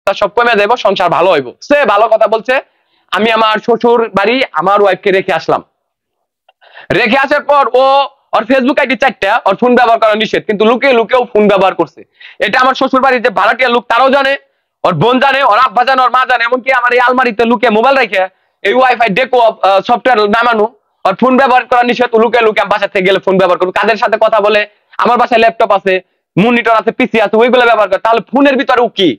অবস্থা সব কমে যাইব, সংসার ভালো হইব। সে ভালো কথা বলছে। আমি আমার শ্বশুর বাড়ি আমার ওয়াইফকে রেখে আসলাম। রেখে আসার পর ওর ফেসবুক আইডি 4টা, ওর ফোন ব্যবহার করা নিষেধ, কিন্তু লুকিয়ে লুকিয়েও ফোন ব্যবহার করছে। এটা আমার শ্বশুর বাড়ির যে ভাড়াটিয়া লোক তারাও জানে, ওর বোন জানে, ওর আব্বা জানে, ওর মা জানে। এমনকি আমার এই আলমারিতে লুকিয়ে মোবাইল রেখে এই ওয়াইফাই ডেকো সফটওয়্যার নামানো, ওর ফোন ব্যবহার করা নিষেধ, লুকিয়ে লুকিয়ে বাসা থেকে গেলে ফোন ব্যবহার করবো। কাদের সাথে কথা বলে, আমার বাসায় ল্যাপটপ আছে, মনিটর আছে, পিসি আছে, ওইগুলো ব্যবহার করে। তাহলে ফোনের ভিতরে ও কি,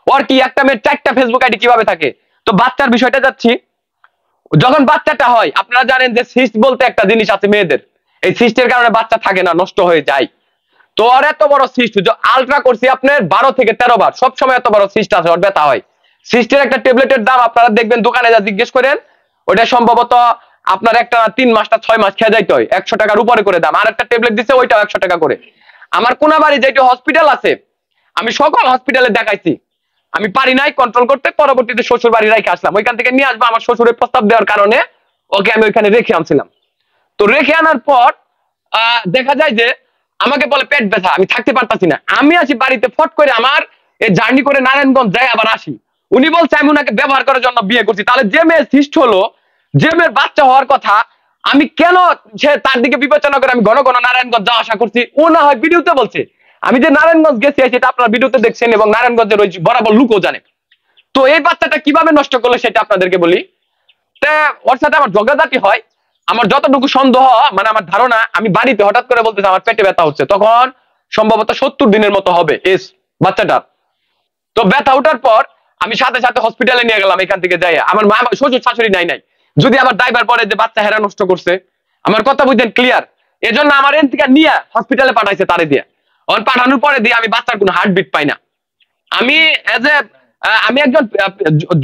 ওর কি একটা মেয়ের 4টা ফেসবুক আইডি কিভাবে থাকে? তো বাচ্চার বিষয়টা যাচ্ছি। যখন বাচ্চাটা হয়, আপনারা জানেন যে সিস্ট বলতে একটা জিনিস আছে মেয়েদের, এই সিস্টের কারণে বাচ্চা থাকে না, নষ্ট হয়ে যায়। তো ওর এত বড় সিস্ট, আলট্রা করছি আপনার 12 থেকে 13 বার, সবসময় এত বড় সিস্ট আছে, ওর ব্যথা হয়। সিস্টের একটা ট্যাবলেটের দাম আপনারা দেখবেন দোকানে যা জিজ্ঞেস করেন, ওটা সম্ভবত আপনার একটা 3 মাসটা 6 মাস খেয়ে যাইতে হয়, 100 টাকার উপরে করে দাম। আর একটা ট্যাবলেট দিচ্ছে, ওইটাও 100 টাকা করে। আমার কোনাবাড়ি যেটা হসপিটাল আছে, আমি সকল হসপিটালে দেখাইছি, আমি পারি নাই কন্ট্রোল করতে। পরবর্তীতে শ্বশুর বাড়ি রেখে আসলাম, ওইখান থেকে নিয়ে আসবো, আমার শ্বশুরের প্রস্তাব দেওয়ার কারণে ওকে আমি ওইখানে রেখে আনছিলাম। তো রেখে আনার পর দেখা যায় যে আমাকে বলে পেট ব্যথা, আমি থাকতে পারতাছি না। আমি আসি বাড়িতে, ফট করে আমার এই জার্নি করে নারায়ণগঞ্জ যাই আবার আসি। উনি বলছে আমি ওনাকে ব্যবহার করার জন্য বিয়ে করছি। তাহলে যে মেয়ে সৃষ্ট হলো, যে মেয়ের বাচ্চা হওয়ার কথা, আমি কেন সে তার দিকে বিবেচনা করে আমি ঘন ঘন নারায়ণগঞ্জ যাওয়া আসা করছি? ও না হয় ভিডিওতে বলছে, আমি যে নারায়ণগঞ্জ গেছি সেটা আপনারা ভিডিওতে দেখছেন, এবং নারায়ণগঞ্জের ওই বরাবর লোকও জানে। তো এই বাচ্চাটা কিভাবে নষ্ট করলো সেটা আপনাদেরকে বলি। তা ওর সাথে আমার ঝগড়াঝাটি হয়। আমার যতটুকু সন্দেহ, মানে আমার ধারণা, আমি বাড়িতে হঠাৎ করে বলতেছি আমার পেটে ব্যথা হচ্ছে, তখন সম্ভবত 70 দিনের মতো হবে এস বাচ্চাটার। তো ব্যথা ওঠার পর আমি সাথে সাথে হসপিটালে নিয়ে গেলাম, এখান থেকে যাই। আমার মা শ্বশুর শাশুড়ি নাই নাই, যদি আমার ড্রাইভার পরে যে বাচ্চা হেরা নষ্ট করছে, আমার কথা বুঝলেন ক্লিয়ার? এজন্য আমার এন থেকে নিয়ে হসপিটালে পাঠাইছে, তারে দিয়ে। পাঠানোর পরে দিয়ে আমি বাচ্চার কোনো হার্টবিট পাই না। আমি এজ এ আমি একজন,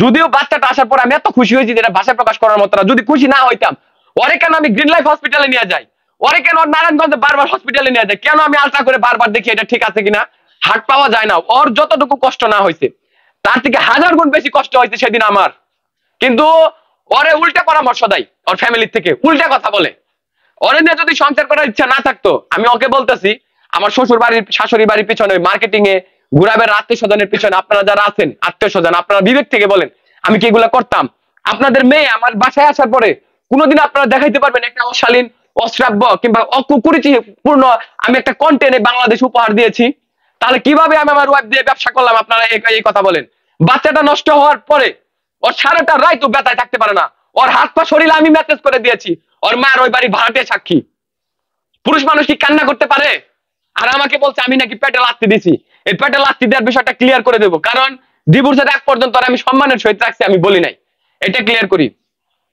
যদিও বাচ্চাটা আসার পর আমি এত খুশি হয়েছি যেটা ভাষায় প্রকাশ করার মতো না। যদি খুশি না হইতাম, ওরে কেন আমি গ্রিন লাইফ হসপিটালে নিয়ে যাই, ওরে কেন নারায়ণগঞ্জে বারবার হসপিটালে নিয়ে যাই, কেন আমি আলট্রা করে বারবার দেখি এটা ঠিক আছে কিনা, হার্ট পাওয়া যায় না। ওর যতটুকু কষ্ট না হয়েছে তার থেকে 1000 গুণ বেশি কষ্ট হয়েছে সেদিন আমার। কিন্তু ওরে উল্টা পরামর্শ দেয়, ওর ফ্যামিলির থেকে উল্টা কথা বলে। ওরে নিয়ে যদি সংসার করার ইচ্ছা না থাকতো, আমি ওকে বলতেছি আমার শ্বশুর বাড়ির শাশুড়ি বাড়ির পিছনে মার্কেটিং এ ঘুরাবের আত্মীয় স্বজনের পিছনে, আপনারা যারা আছেন আত্মীয় স্বজন, আপনারা বিবেক থেকে বলেন আমি কি এগুলা করতাম? আপনাদের মেয়ে আমার বাসায় আসার পরে কোনোদিন আপনারা দেখাইতে পারবেন একটা অশালীন, অশ্রাব্য কিংবা অকুরুচিপূর্ণ আমি একটা কন্টেন্ট বাংলাদেশ উপহার দিয়েছি? তাহলে কিভাবে আমি আমার ওয়াইফ দিয়ে ব্যবসা করলাম? আপনারা এই কথা বলেন। বাচ্চাটা নষ্ট হওয়ার পরে ওর সারাটা রাত তো ব্যথায় থাকতে পারে না, ওর হাত পা শরীরে আমি মেসেজ করে দিয়েছি, ওর মার ওই বাড়ির ভাড়াটিয়া সাক্ষী। পুরুষ মানুষ কি কান্না করতে পারে? আর আমাকে বলছে আমি নাকি পেটে লাত্তি দিছি। এই পেটে লাত্তি দেওয়ার বিষয়টা ক্লিয়ার করে দেবো, কারণ ডিভোর্সের আগ পর্যন্ত আমি সম্মানের সহিত রাখছি, আমি বলি নাই। এটা ক্লিয়ার করি।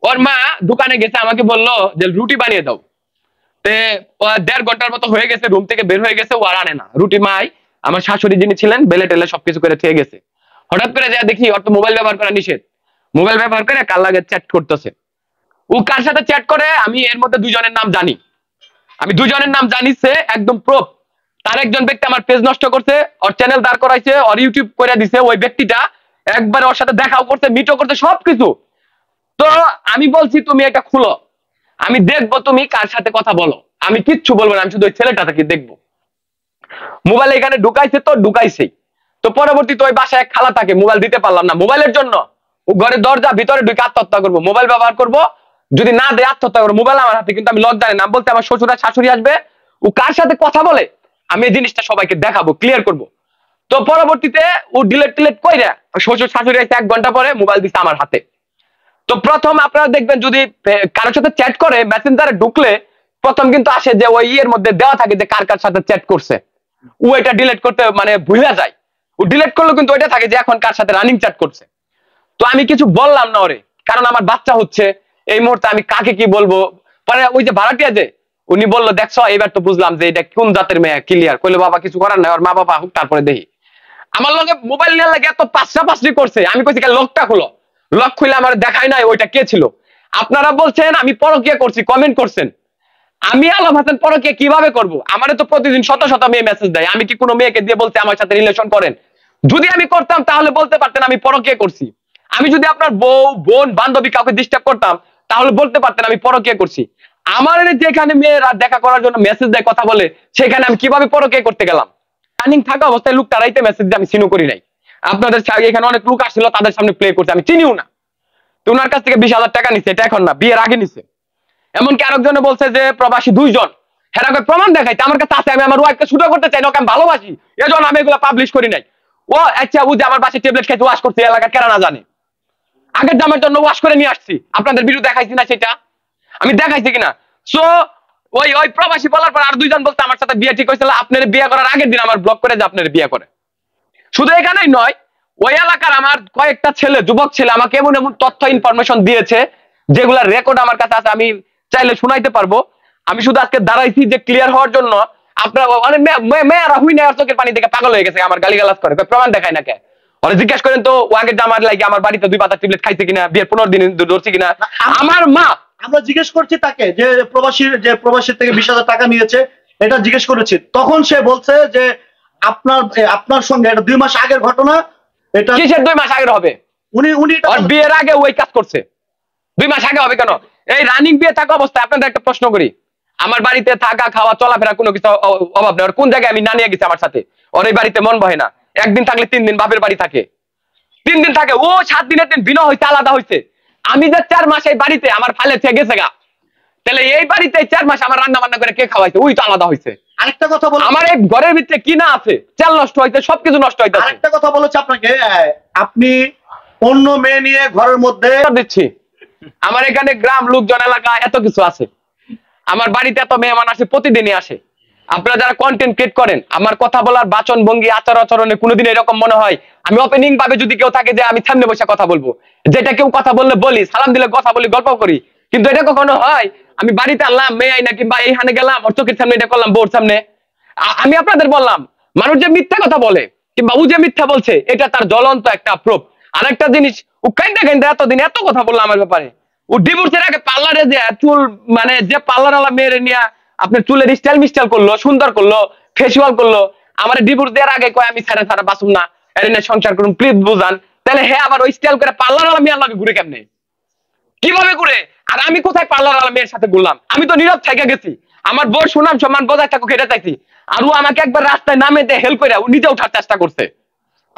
ওর মা দোকানে গেছে, আমাকে বললো যে রুটি বানিয়ে দাও। তে 1.5 ঘন্টার মতো হয়ে গেছে, রুম থেকে বের হয়ে গেছে, ও আর আনে না রুটি। মাই আমার শাশুড়ি যিনি ছিলেন বেলে টেলে সবকিছু করে থেকে গেছে। হঠাৎ করে যা দেখি ওর তো মোবাইল ব্যবহার করা নিষেধ, মোবাইল ব্যবহার করে কার লাগে চ্যাট করতেছে। ও কার সাথে চ্যাট করে আমি এর মধ্যে 2 জনের নাম জানি, আমি 2 জনের নাম জানি, সে একদম প্রুফ। তার একজন ব্যক্তি আমার পেজ নষ্ট করছে, ওর চ্যানেল দাঁড় করাইছে, ওর ইউটিউব করে দিছে। ওই ব্যক্তিটা একবার ওর সাথে দেখাও করছে, মিটও করছে, সবকিছু। তো আমি বলছি তুমি এটা খুলো, আমি দেখবো তুমি কার সাথে কথা বলো, আমি কিচ্ছু বলবো না, আমি শুধু ওই ছেলেটাকে দেখবো। মোবাইল এখানে ঢুকাইছে তো ঢুকাইছেই। তো পরবর্তীতে ওই বাসায় এক খালা থাকে, মোবাইল দিতে পারলাম না মোবাইলের জন্য। ও ঘরের দরজা ভিতরে ঢুকে আত্মহত্যা করবো, মোবাইল ব্যবহার করবো, যদি না দেয় আত্মহত্যা করবো। মোবাইল আমার হাতে, কিন্তু আমি লজ্জায় নাম বলতে আমার শ্বশুর আর শাশুড়ি আসবে, ও কার সাথে কথা বলে আমি এই জিনিসটা সবাইকে দেখাবো, ক্লিয়ার করব। তো পরবর্তীতে ও ডিলেট কইরা শ্বশুর শাশুড়ি এসে 1 ঘন্টা পরে মোবাইল দিচ্ছে আমার হাতে। তো প্রথম আপনারা দেখবেন যদি কারোর সাথে চ্যাট করে মেসেঞ্জারে ঢুকলে প্রথম কিন্তু আসে যে ওই এর মধ্যে দেওয়া থাকে যে কার কার সাথে চ্যাট করছে। ও এটা ডিলিট করতে মানে ভুলে যায়, ও ডিলিট করলেও কিন্তু ওইটা থাকে যে এখন কার সাথে রানিং চ্যাট করছে। তো আমি কিছু বললাম না ওরে, কারণ আমার বাচ্চা হচ্ছে, এই মুহূর্তে আমি কাকে কি বলবো। পরে ওই যে ভাড়াটিয়া যে উনি বললো দেখছো এবার তো বুঝলাম যে এটা কোন জাতের মেয়ে, ক্লিয়ার। কইলো বাবা কিছু করার নাই, ওর মা বাবা হোক তারপরে দেখি। আমার লগে মোবাইল নেওয়ার লাগে এত পাঁচটা করছে, আমি কইছি লকটা খুলো, লক খুলে আমার দেখাই নাই ওইটা কে ছিল। আপনারা বলছেন আমি পরকিয়া করছি, কমেন্ট করছেন। আমি আলম হাসান পরকিয়া কিভাবে করব? আমারে তো প্রতিদিন শত শত মেয়ে মেসেজ দেয়, আমি কি কোনো মেয়েকে দিয়ে বলতে আমার সাথে রিলেশন করেন? যদি আমি করতাম তাহলে বলতে পারতেন আমি পরকিয়া করছি। আমি যদি আপনার বউ বোন বান্ধবী কাউকে ডিস্টার্ব করতাম তাহলে বলতে পারতেন আমি পরকিয়া করছি। আমার যেখানে মেয়েরা দেখা করার জন্য মেসেজ দেয়, কথা বলে, সেখানে আমি কিভাবে পরকিয়া করতে গেলাম? রানিং থাকা অবস্থায় লোক তারাইতে মেসেজ দিয়ে আমি সিনু করি নাই। আপনাদের এখানে অনেক লোক আসছিল, তাদের সামনে প্লে করছে, আমি চিনিও না। তো ওনার কাছ থেকে 20,000 টাকা নিছে, এটা এখন না, বিয়ের আগে নিছে। এমনকি আরেকজনে বলছে যে প্রবাসী 2 জন, হেরা কই প্রমাণ দেখাইতে, আমার কাছে আছে, আমি আমার ওয়াইফকে শুট করতে চাই না, ওকে আমি ভালোবাসি, এজন্য আমি এগুলো পাবলিশ করি নাই। ও আচ্ছা, ও যে আমার বাসায় ট্যাবলেট খাইতে ওয়াশ করছে, এলাকা কেরা না জানে, আগের দামের জন্য ওয়াশ করে নিয়ে আসছি, আপনাদের ভিডিও দেখাইছি না সেটা, আমি দেখাইছি কিনা। সো ওই ওই প্রবাসী বলার পর আর 2 জন বলতে আমার সাথে বিয়ে ঠিক হয়েছিল, আপনার বিয়ে করার আগের দিন আমার ব্লক করে যে আপনার বিয়ে করে। শুধু এখানেই নয়, ওই এলাকার আমার কয়েকটা ছেলে, যুবক ছেলে আমাকে এমন এমন তথ্য ইনফরমেশন দিয়েছে যেগুলা রেকর্ড আমার কাছে আছে, আমি চাইলে শোনাইতে পারবো। আমি শুধু আজকে দাঁড়াইছি যে ক্লিয়ার হওয়ার জন্য। আপনার অনেক মেয়েরা হুই নেওয়ার চোখের পানি দেখে পাগল হয়ে গেছে, আমার গালিগালাজ করে, প্রমাণ দেখায় না কে। ওরা জিজ্ঞাসা করেন তো ও আগের জামার লাগে আমার বাড়িতে 2 পাতা ট্যাবলেট খাইছে কিনা, বিয়ের 15 দিন ধরছে কিনা। আমার মা, আমরা জিজ্ঞেস করছি তাকে যে প্রবাসীর থেকে 20,000 টাকা নিয়েছে, এটা জিজ্ঞেস করেছি, তখন সে বলছে যে আপনার সঙ্গে এটা 2 মাস আগের ঘটনা। এটা কিসের 2 মাস আগের হবে? উনি আর বিয়ের আগে ওই কাজ করছে, 2 মাস আগে হবে কেন? এই রানিং বিয়ে থাকা অবস্থায় আপনাদের একটা প্রশ্ন করি, আমার বাড়িতে থাকা খাওয়া চলাফেরা কোনো কিছু অভাব নেই। কোন জায়গায় আমি না নিয়ে গেছি আমার সাথে, ওর এই বাড়িতে মন বহে না, একদিন থাকলে 3 দিন বাপের বাড়ি থাকে, 3 দিন থাকে, ও 7 দিনের দিন বিনা হইতে আলাদা হইছে। আমি যে 4 মাস এই বাড়িতে আমার ফালে থেকে গেছে গা, তাহলে এই বাড়িতে 4 মাস আমার রান্না বান্না করে কে খাওয়াইছে? ওই তো আলাদা হইছে। আরেকটা কথা বলো, আমার এই ঘরের ভিতরে কি না আছে, চাল নষ্ট হইছে, সবকিছু নষ্ট হইছে। আরেকটা কথা বলেছে আপনাকে, আপনি অন্য মেয়ে নিয়ে ঘরের মধ্যে দিচ্ছি, আমার এখানে গ্রাম লোকজন এলাকা এত কিছু আছে, আমার বাড়িতে এত মেহমান আসে, প্রতিদিনই আসে। আপনারা যারা কন্টেন্ট ক্রিয়েট করেন, আমার কথা বলার বাচন ভঙ্গি আচার আচরণে কোনোদিন এরকম মনে হয় আমি ওপেনিং ভাবে যদি কেউ থাকে যে আমি সামনে বসে কথা বলবো, যেটা কেউ কথা বললে বলি, সালাম দিলে কথা বলি, গল্প করি, কিন্তু এটা কখনো হয় আমি বাড়িতে আনলাম মেয়ে আইনা কিংবা এইখানে গেলাম ওর চোখের সামনে এটা করলাম, বোর সামনে। আমি আপনাদের বললাম, মানুষ যে মিথ্যা কথা বলে কিংবা ও যে মিথ্যা বলছে, এটা তার জ্বলন্ত একটা প্রুফ। আরেকটা জিনিস, ও কাইন্দা কাইন্দা এতদিন এত কথা বললো আমার ব্যাপারে, ও ডিভোর্সের আগে পার্লারে যে চুল, মানে যে পার্লার ওয়ালা মেয়েরে নিয়ে আপনার চুলের স্টাইল মিস্টাইল করলো, সুন্দর করলো, ফেসিয়াল করলো, আমার ডিভোর্স দেওয়ার আগে কয় আমি ছাড়া ছাড়া বাসুম না, এর নিয়ে সংসার করুন, প্লিজ বুঝান। তাহলে হ্যাঁ, আবার ওই স্টাইল করে পার্লার ওয়ালা মেয়ের লাগে ঘুরে কেমনে, কিভাবে ঘুরে? আর আমি কোথায় পার্লার ওয়ালা মেয়ের সাথে ঘুরলাম? আমি তো নীরব থেকে গেছি, আমার বউর সুনাম সম্মান বজায় থাকুক এটা চাইছি। আর ও আমাকে একবার রাস্তায় নামে দিয়ে হেল্প করে ও নিজে ওঠার চেষ্টা করছে।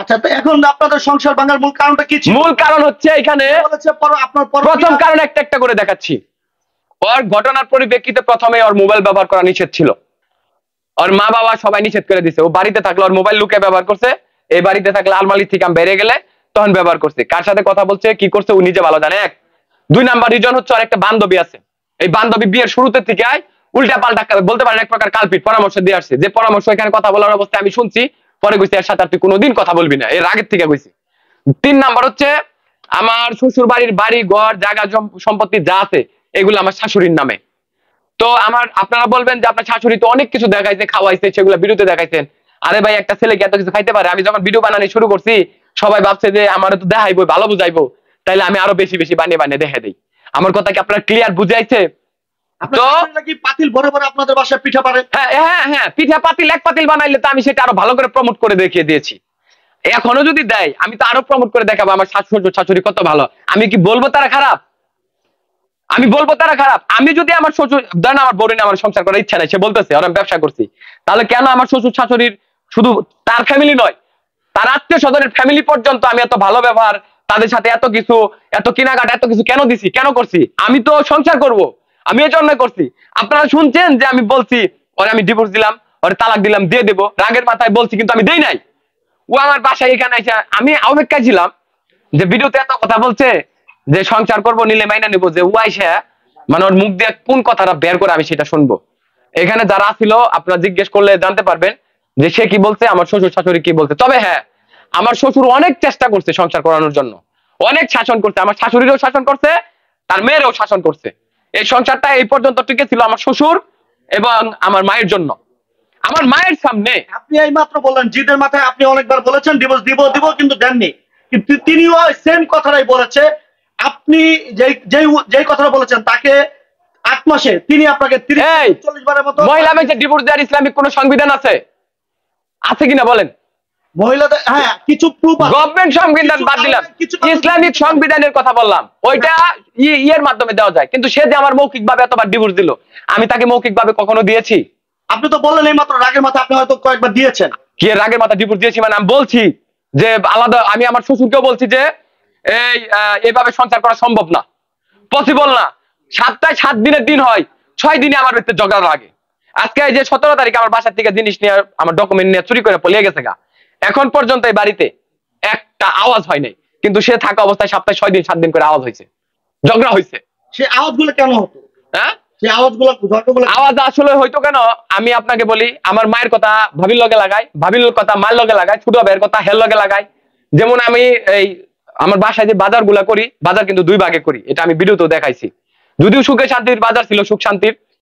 আচ্ছা, তো এখন আপনাদের সংসার ভাঙার মূল কারণটা কি ছিল? মূল কারণ হচ্ছে এখানে আপনার প্রথম কারণ একটা একটা করে দেখাচ্ছি। ওর ঘটনার পরিপ্রেক্ষিতে প্রথমে ওর মোবাইল ব্যবহার করা নিষেধ ছিল, ওর মা বাবা সবাই নিষেধ করে দিছে। ও বাড়িতে থাকলে ওর মোবাইল লুকে ব্যবহার করছে, এই বাড়িতে থাকলে আলমারি থেকে আমি বেরিয়ে গেলে তখন ব্যবহার করছে। কার সাথে কথা বলছে, কি করছে, ও নিজে ভালো জানে। 1 2 নাম্বার রিজন হচ্ছে ওর একটা বান্ধবী আছে, এই বান্ধবী বিয়ের শুরুতে থেকে উল্টা পাল্টা বলতে পারেন এক প্রকার কালপিট পরামর্শ দিয়ে আসছে, যে পরামর্শ এখানে কথা বলার অবস্থায় আমি শুনছি, পরে কইছি এর সাথে তুই কোনোদিন কথা বলবি না, এর আগের থেকে কইছি। 3 নাম্বার হচ্ছে আমার শ্বশুর বাড়ির বাড়ি ঘর জায়গা সম্পত্তি যা আছে এগুলো আমার শাশুড়ির নামে। তো আমার, আপনারা বলবেন যে আপনার শাশুড়ি তো অনেক কিছু দেখাইছে, খাওয়াইছে, সেগুলো ভিডিওতে দেখাইছেন। আরে ভাই, একটা ছেলে কি এত কিছু খাইতে পারে? আমি যখন ভিডিও বানানো শুরু করছি সবাই ভাবছে যে আমার তো দেখাইবো, ভালো বুঝাইবো, তাইলে আমি আরো বেশি বেশি বানিয়ে বানিয়ে দেখে দিই। আমার কথা কি আপনার ক্লিয়ার বুঝাইছে? তো নাকি পাতিল ভরে ভরে আপনাদের বাসায় পিঠা পারে? হ্যাঁ হ্যাঁ হ্যাঁ, পিঠা পাতিল এক পাতিল বানাইলে তো আমি সেটা আরো ভালো করে প্রমোট করে দেখিয়ে দিয়েছি। এখনো যদি দেয় আমি তো আরো প্রমোট করে দেখাবো আমার শাশুড়ি শাশুড়ি কত ভালো। আমি কি বলবো তারা খারাপ? আমি বলবো তারা খারাপ? আমি যদি আমার শ্বশুর ধরেন আমার বউরে আমার সংসার করার ইচ্ছা নাই, সে বলতেছে ওরা ব্যবসা করছি, তাহলে কেন আমার শ্বশুর শাশুড়ির শুধু তার ফ্যামিলি নয়, তার আত্মীয় স্বজনের ফ্যামিলি পর্যন্ত আমি এত ভালো ব্যবহার, তাদের সাথে এত কিছু, এত কেনাকাটা, এত কিছু কেন দিছি, কেন করছি? আমি তো সংসার করব, আমি এই জন্য করছি। আপনারা শুনছেন যে আমি বলছি ওরে আমি ডিভোর্স দিলাম, ওরে তালাক দিলাম, দিয়ে দেবো, রাগের মাথায় বলছি, কিন্তু আমি দেই নাই। ও আমার বাসায় এখানে এসে, আমি অপেক্ষায় ছিলাম যে ভিডিওতে এত কথা বলছে যে সংসার করব, নিলে মাইনা নিবো, যে ও আইসা মানে ওর মুখ দিয়ে কোন কথাটা বের করে আমি সেটা শুনবো। এখানে যারা ছিল আপনারা জিজ্ঞেস করলে জানতে পারবেন যে সে কি বলছে, আমার শ্বশুর শাশুড়ি কি বলছে। তবে হ্যাঁ, আমার শ্বশুর অনেক চেষ্টা করছে সংসার করানোর জন্য, অনেক শাসন করছে, আমার শাশুড়িরও শাসন করছে, তার মেয়েরও শাসন করছে। এই সংসারটা এই পর্যন্ত টিকে ছিল আমার শ্বশুর এবং আমার মায়ের জন্য, আমার মায়ের সামনে। আপনি এই মাত্র বললেন জিদের মাথায় আপনি অনেকবার বলেছেন ডিভোর্স দিব দিব, কিন্তু দেননি, কিন্তু তিনিও সেম কথাটাই বলেছে। আপনি যেই কথাটা বলেছেন তাকে 8 মাসে তিনি আপনাকে 30-40 বারের মতো মহিলা মেয়েকে ডিভোর্স দেওয়ার ইসলামিক কোন সংবিধান আছে? আছে কিনা বলেন? মহিলাদের, হ্যাঁ, কিছু প্রুফ আছে। গভর্নমেন্ট সংবিধান বাদ দিলাম, ইসলামিক সংবিধানের কথা বললাম, ওইটা ইয়ের মাধ্যমে দেওয়া যায়। কিন্তু সে যে আমার মৌখিক ভাবে এতবার ডিভোর্স দিল, আমি তাকে মৌখিক ভাবে কখনো দিয়েছি? আপনি তো বললেন এই মাত্র রাগের মাথা আপনি হয়তো কয়েকবার দিয়েছেন। কি রাগের মাথা ডিভোর্স দিয়েছি? মানে আমি বলছি যে আলাদা, আমি আমার শ্বশুরকেও বলছি যে এইভাবে সংসার করা সম্ভব না, পসিবল না। সপ্তাহে 7 দিনের দিন হয়, 6 দিনে আমার বাড়িতে ঝগড়া লাগে। আজকে এই যে 17 তারিখে আমার বাসার থেকে জিনিস নিয়ে, আমার ডকুমেন্ট নিয়ে চুরি করে পলিয়ে গেছে গা। এখন পর্যন্ত এই বাড়িতে একটা আওয়াজ হয় নাই, কিন্তু সে থাকা অবস্থায় সপ্তাহে 6 দিন 7 দিন করে আওয়াজ হয়েছে, ঝগড়া হয়েছে। সে আওয়াজগুলো কেন হতো? হ্যাঁ, সে আওয়াজগুলো আওয়াজ আসলে হয়তো কেন, আমি আপনাকে বলি, আমার মায়ের কথা ভাবির লগে লাগাই, ভাবির কথা মায়ের লগে লাগাই, ছোট ভাইয়ের কথা হের লগে লাগাই। যেমন আমি এই আমার বাসায় যে বাজার গুলা করি, বাজার কিন্তু 2 ভাগে করি, এটা আমি ভিডিওতেও দেখাইছি। যদিও সুখে শান্তির বাজার ছিল, সুখ শান্তির,